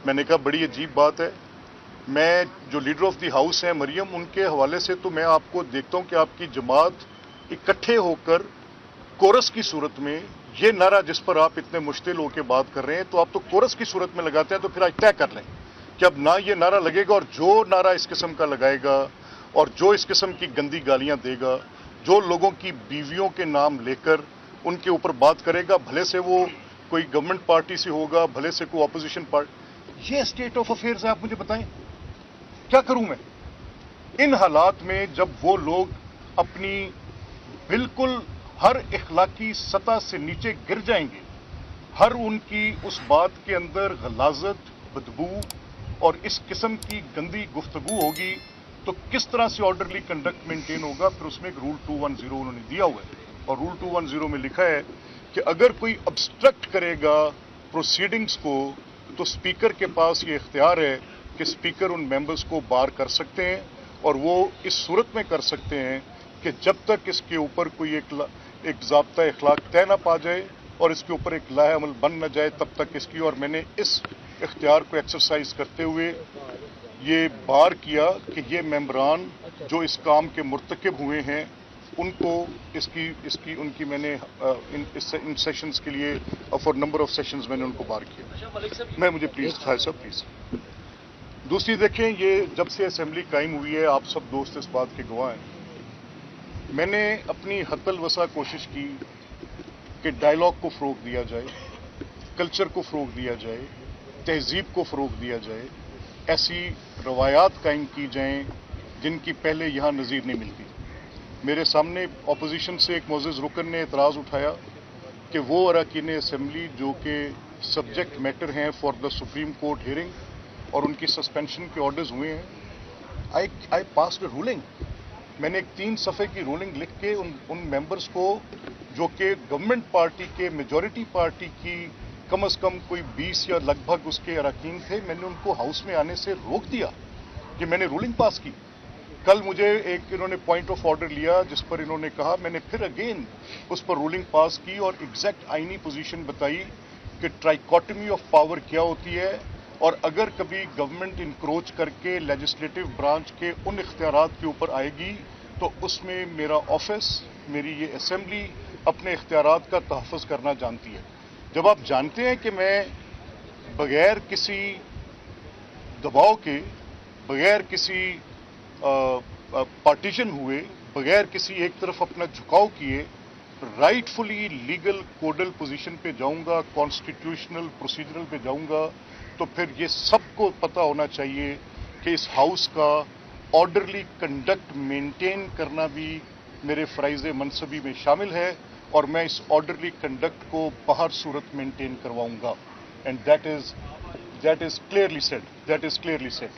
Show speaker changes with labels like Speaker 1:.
Speaker 1: मैंने कहा बड़ी अजीब बात है। मैं जो लीडर ऑफ द हाउस हैं मरियम, उनके हवाले से तो मैं आपको देखता हूं कि आपकी जमात इकट्ठे होकर कोरस की सूरत में ये नारा जिस पर आप इतने मुश्तिल होकर बात कर रहे हैं, तो आप तो कोरस की सूरत में लगाते हैं। तो फिर आज तय कर लें कि अब ना ये नारा लगेगा, और जो नारा इस किस्म का लगाएगा और जो इस किस्म की गंदी गालियां देगा, जो लोगों की बीवियों के नाम लेकर उनके ऊपर बात करेगा, भले से वो कोई गवर्नमेंट पार्टी से होगा, भले से कोई अपोजिशन पार्टी, ये स्टेट ऑफ अफेयर्स है। आप मुझे बताएं क्या करूं मैं इन हालात में, जब वो लोग अपनी बिल्कुल हर इखलाकी सतह से नीचे गिर जाएंगे, हर उनकी उस बात के अंदर गलाजत, बदबू और इस किस्म की गंदी गुफ्तगू होगी, तो किस तरह से ऑर्डरली कंडक्ट मेंटेन होगा। फिर उसमें एक रूल 210 उन्होंने दिया हुआ है, और रूल 210 में लिखा है कि अगर कोई ऑब्स्ट्रक्ट करेगा प्रोसीडिंग्स को, तो स्पीकर के पास ये इख्तियार है कि स्पीकर उन मेंबर्स को बार कर सकते हैं, और वो इस सूरत में कर सकते हैं कि जब तक इसके ऊपर कोई एक ज़ाब्ता इखलाक तय ना पा जाए और इसके ऊपर एक लाहे अमल बन न जाए, तब तक इसकी। और मैंने इस इख्तियार को एक्सरसाइज करते हुए ये बार किया कि ये मेंबरान जो इस काम के मुर्तकिब हुए हैं, उनको उनकी मैंने इन सेशंस के लिए फॉर नंबर ऑफ सेशंस मैंने उनको बार किया। मैं मुझे प्लीज खाए साहब प्लीज। दूसरी देखें, ये जब से असेंबली कायम हुई है, आप सब दोस्त इस बात के गवाह हैं, मैंने अपनी हतल वसा कोशिश की कि डायलॉग को फ़रोग दिया जाए, कल्चर को फ़रोग दिया जाए, तहजीब को फ़रोग दिया जाए, ऐसी रवायात कायम की जाएं जिनकी पहले यहाँ नज़ीर नहीं मिलती। मेरे सामने अपोजिशन से एक मोअज़्ज़ज़ रुकन ने एतराज़ उठाया कि वो अरकान असेंबली जो कि सब्जेक्ट मैटर हैं for the supreme court hearing और उनकी सस्पेंशन के ऑर्डर्स हुए हैं, आई पास्ड अ रूलिंग। मैंने एक 3 सफ़े की रूलिंग लिख के उन मेंबर्स को, जो कि गवर्नमेंट पार्टी के मेजॉरिटी पार्टी की कम अज़ कम कोई 20 या लगभग उसके अरकान थे, मैंने उनको हाउस में आने से रोक दिया कि मैंने रूलिंग पास की। कल मुझे एक इन्होंने पॉइंट ऑफ ऑर्डर लिया जिस पर इन्होंने कहा, मैंने फिर अगेन उस पर रूलिंग पास की और एग्जैक्ट आईनी पोजीशन बताई कि ट्राइकोटमी ऑफ पावर क्या होती है, और अगर कभी गवर्नमेंट इंक्रोच करके लेजिस्लेटिव ब्रांच के उन इख्तियारात के ऊपर आएगी, तो उसमें मेरा ऑफिस, मेरी ये असेंबली अपने इख्तियारात का तहफ़्फ़ुज़ करना जानती है। जब आप जानते हैं कि मैं बगैर किसी दबाव के, बगैर किसी पार्टीशन हुए, बगैर किसी एक तरफ अपना झुकाव किए, राइटफुली लीगल कोडल पोजीशन पे जाऊंगा, कॉन्स्टिट्यूशनल प्रोसीजरल पे जाऊंगा, तो फिर ये सबको पता होना चाहिए कि इस हाउस का ऑर्डरली कंडक्ट मेंटेन करना भी मेरे फ़राइज़ मनसबी में शामिल है, और मैं इस ऑर्डरली कंडक्ट को बाहर सूरत मेंटेन करवाऊंगा। And that is clearly said.